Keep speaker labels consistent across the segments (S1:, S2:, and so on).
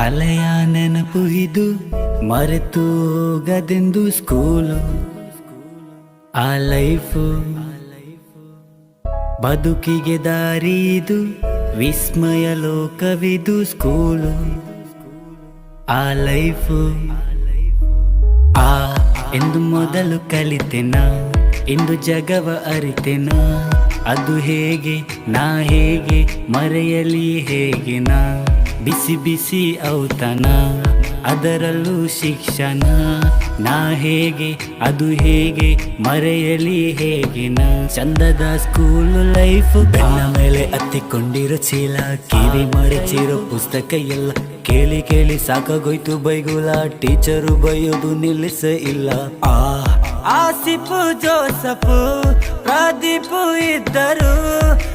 S1: ಹಳೆಯ ನೆನಪು ಇದು ಮರೆತು ಹೋಗದೆಂದು ಸ್ಕೂಲು ಆ ಲೈಫು ಬದುಕಿಗೆ ದಾರಿ ಇದು ವಿಸ್ಮಯ ಲೋಕವಿದು ಸ್ಕೂಲು ಆ ಲೈಫು ಎಂದು ಮೊದಲು ಕಲಿತೆನ ಇಂದು ಜಗವ ಅರಿತೆನ ಅದು ಹೇಗೆ ನಾ ಹೇಗೆ ಮರೆಯಲಿ ಹೇಗೆ ಬಿಸಿ ಬಿಸಿ ಔತಣ ಅದರಲ್ಲೂ ಶಿಕ್ಷಣ ನಾ ಹೇಗೆ ಅದು ಹೇಗೆ ಮರೆಯಲಿ ಹೇಗೆ ಚಂದದ ಸ್ಕೂಲ್ ಲೈಫ್ ಬೆನ್ನ ಮೇಲೆ ಹತ್ತಿಕೊಂಡಿರೋ ಚೀಲ ಕಿವಿ ಮಡಚಿರೋ ಪುಸ್ತಕ ಎಲ್ಲ ಕೇಳಿ ಕೇಳಿ ಸಾಕಾಗೋಯ್ತು ಬೈಗುಲ ಟೀಚರು ಬೈಯೋದು ನಿಲ್ಲಿಸ ಇಲ್ಲ ಆಸಿಫು ಜೋಸಫು ಪ್ರದೀಪು ಇದ್ದರು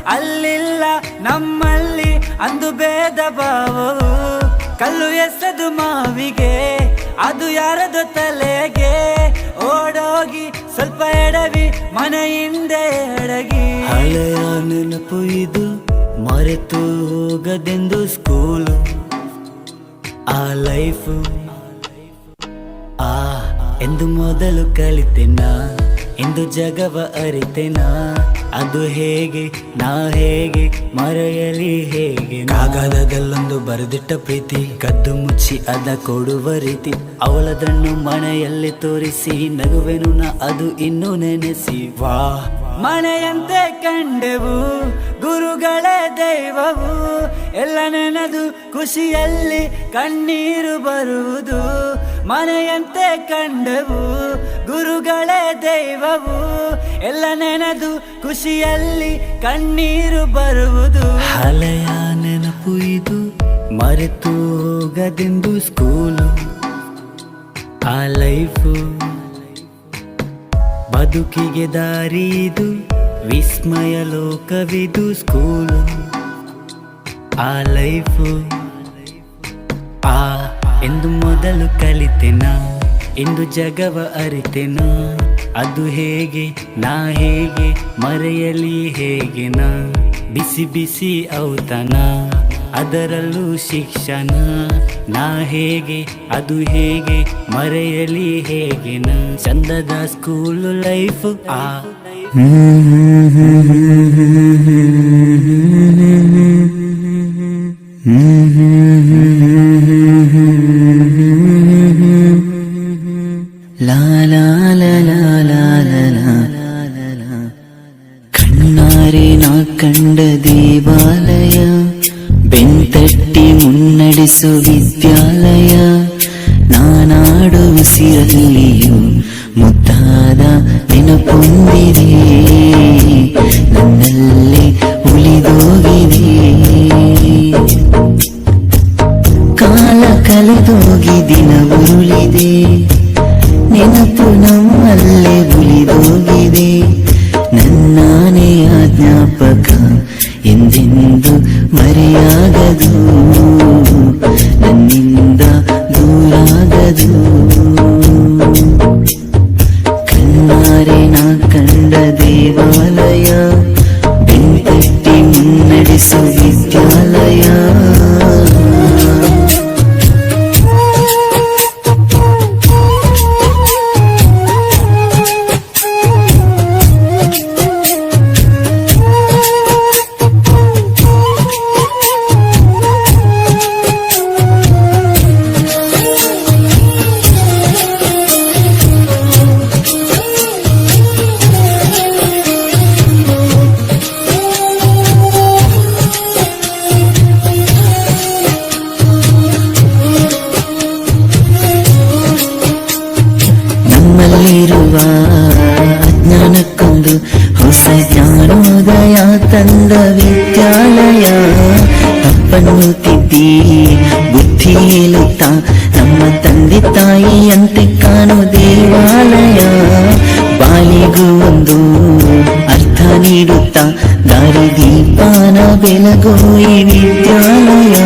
S1: ಅಲ್ಲಿಲ್ಲ ನಮ್ಮಲ್ಲಿ ಅಂದು ಭೇದ ಭಾವವು ಕಲ್ಲು ಎಸೆದು ಮಾವಿಗೆ ಅದು ಯಾರದು ತಲೆಗೆ ಓಡೋಗಿ ಸ್ವಲ್ಪ ಎಡವಿ ಮನೆ ಹಿಂದೆ ಎಡಗಿ ಹಳೆಯ ನೆನಪು ಇದು ಮರೆತು ಹೋಗದೆಂದು ಸ್ಕೂಲು ಆ ಲೈಫು ಎಂದು ಮೊದಲು ಕಲಿತೆನ ಎಂದು ಜಗವ ಅರಿತೆನ ಅದು ಹೇಗೆ ನಾ ಹೇಗೆ ಮರೆಯಲಿ ಹೇಗೆ ಕಾಗದದಲ್ಲೊಂದು ಬರೆದಿಟ್ಟ ಪ್ರೀತಿ ಕದ್ದು ಮುಚ್ಚಿ ಅದ ಕೊಡುವ ರೀತಿ ಅವಳದನ್ನು ಮನೆಯಲ್ಲಿ ತೋರಿಸಿ ನಗುವೆನು ನಾ ಅದು ಇನ್ನೂ ನೆನೆಸಿ ವಾ ಮನೆಯಂತೆ ಕಂಡೆವು ಗುರುಗಳೇ ದೈವವು ಎಲ್ಲ ನೆನೆದು ಖುಷಿಯಲ್ಲಿ ಕಣ್ಣೀರು ಬರುವುದು ಮನೆಯಂತೆ ಕಂಡೆವು ಗುರುಗಳೇ ದೈವವು ಎಲ್ಲ ನೆನೆದು ಖುಷಿಯಲ್ಲಿ ಕಣ್ಣೀರು ಬರುವುದು ಹಳೆಯ ನೆನಪು ಇದು ಮರೆತು ಹೋಗದೆಂದು ಸ್ಕೂಲು ಆ ಲೈಫು ಬದುಕಿಗೆ ದಾರಿ ಇದು ವಿಸ್ಮಯ ಲೋಕವಿದು ಸ್ಕೂಲು ಆ ಲೈಫು ಎಂದು ಮೊದಲು ಕಲಿತೆನ ಇಂದು ಜಗವ ಅರಿತೆನ ಅದು ಹೇಗೆ ನಾ ಹೇಗೆ ಮರೆಯಲಿ ಹೇಗೆ ಬಿಸಿ ಬಿಸಿ ಔತಣ ಅದರಲ್ಲೂ ಶಿಕ್ಷಣ ನಾ ಹೇಗೆ ಅದು ಹೇಗೆ ಮರೆಯಲಿ ಹೇಗೆ ಚಂದದ ಸ್ಕೂಲ್ ಲೈಫ್ ಲಾ ಲಾ ಲಾ ಲಾ ಲಾ ಲಾ ಕಣ್ಣಾರೆ ನಾ ಕಂಡ ದೇವಾಲಯ ಬೆಂತಟ್ಟಿ ಮುನ್ನಡೆಸು ವಿದ್ಯಾಲಯ ನಾನಾಡು ಉಸಿರಲ್ಲಿಯೂ ಮುದ್ದಾದ ನೆನಪೊಂದಿದೆ ನನ್ನಲ್ಲಿ ಉಳಿದೋಗಿದೆ ಕಾಲ ಕಳೆದೋಗಿ ದಿನ ಉರುಳಿದೆ ನೆನಪು ನಮ್ಮಲ್ಲೇ ಉಳಿದೋಗಿದೆ ನನ್ನಾನೇ ಜ್ಞಾಪಕ ಎಂದೆಂದು ಮರೆಯಾಗದು ನನ್ನಿಂದ ದೂರಾಗದು ಕಣ್ಣಾರೆ ನಾ ಕಂಡ ದೇವಾಲಯ ಬೆಂತಟ್ಟಿ ಮುನ್ನಡೆಸು ವಿದ್ಯಾಲಯ ನಮ್ಮಲ್ಲಿರುವ ಅಜ್ಞಾನಕ್ಕೊಂದು ಹೊಸ ಜ್ಞಾನೋದಯ ತಂದ ವಿದ್ಯಾಲಯ ತಪ್ಪನ್ನು ತಿದ್ದಿ ಬುದ್ಧಿ ಹೇಳುತ್ತಾ ನಮ್ಮ ತಂದೆ ತಾಯಿಯಂತೆ ಕಾಣೋ ದೇವಾಲಯ ಬಾಲಿಗೂ ಒಂದು ಅರ್ಥ ನೀಡುತ್ತಾ ದಾರಿ ದೀಪಾನ ಬೆಳಗೋ ಈ ವಿದ್ಯಾಲಯ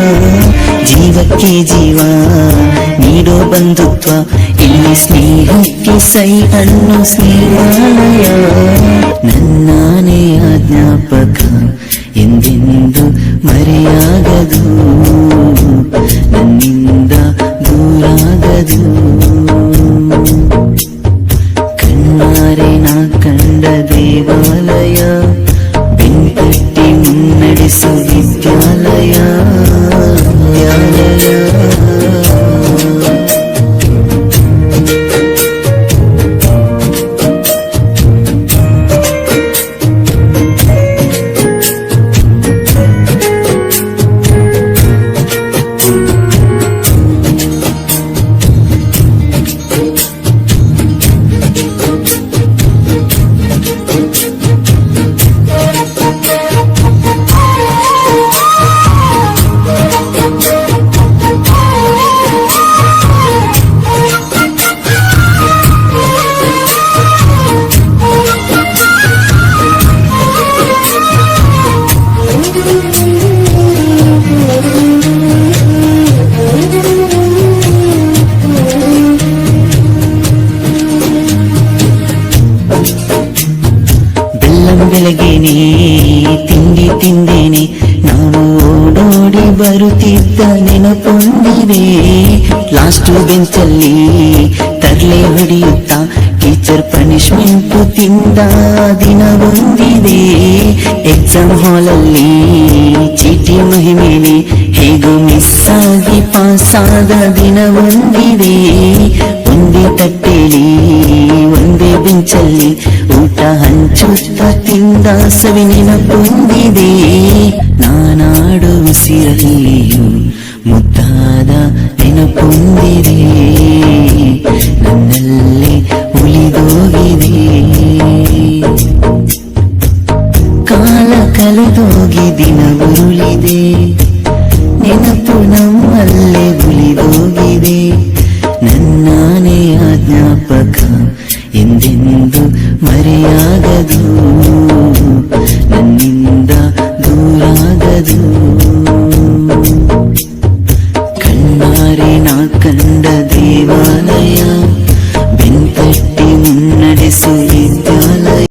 S1: ಜೀವಕ್ಕೆ ಜೀವ ನೀಡೋ ಬಂಧುತ್ವ ಇಲ್ಲಿ ಸ್ನೇಹಕ್ಕೆ ಸೈ ಅನ್ನೋ ಸ್ನೇಹಾಲಯ ನನ್ನಾನೇ ಜ್ಞಾಪಕ ಎಂದೆಂದು ಮರೆಯಾಗದು ನನ್ನಿಂದ ಮುನ್ನಡೆಸು ವಿದ್ಯಾಲಯ ಬೆಳಗ್ಗೆನೆ ತಿಂಡಿ ತಿಂದೇನೆ ನಾವು ಓಡೋಡಿ ಬರುತ್ತಿದ್ದ ನೆನಪೊಂದಿದೆ. ಲಾಸ್ಟ್ ಬೆಂಚಲ್ಲಿ ತರ್ಲೆ ಹೊಡೆಯುತ್ತಾ ಟೀಚರ್ ಪನಿಷ್ಮೆಂಟ್ ತಿಂದ ದಿನ ಒಂದಿದೆ. ಎಕ್ಸಾಮ್ ಹಾಲಲ್ಲಿ ಚೀಟಿ ಮಹಿಮೇಲೆ ಹೇಗೂ ಮಿಸ್ ಆಗಿ ಪಾಸ್ ಆದ ದಿನ ಒಂದಿದೆ. ಒಂದೇ ತಟ್ಟೆಲಿ ಒಂದೇ ಬೆಂಚಲ್ಲಿ ಊಟ ಹಂಚುತ್ತ ತಿಂದ ಸವಿನಿನ ಹೊಂದಿದೆ. ನಾನಾಡು ಉಸಿರಲ್ಲಿಯೂ ಮುದ್ದಾದ ನೆನಪೊಂದಿದೆ, ನನ್ನಲ್ಲೇ ಉಳಿದೋಗಿದೆ. ಕಾಲ ಕಳೆದೋಗಿ ದಿನ ಉರುಳಿದೆ, ನೆನಪು ನಮ್ಮಲ್ಲೇ ಉಳಿದೋಗಿದೆ. ನನ್ನಾನೇ ಜ್ಞಾಪಕ ಎಂದೆಂದು ಮರೆಯಾಗದು, ನನ್ನಿಂದ ದೂರಾಗದು. ಕಣ್ಣಾರೆ ನಾ ಕಂಡ ದೇವಾಲಯ, ಬೆಂತಟ್ಟಿ ಮುನ್ನಡೆಸು ವಿದ್ಯಾಲಯ.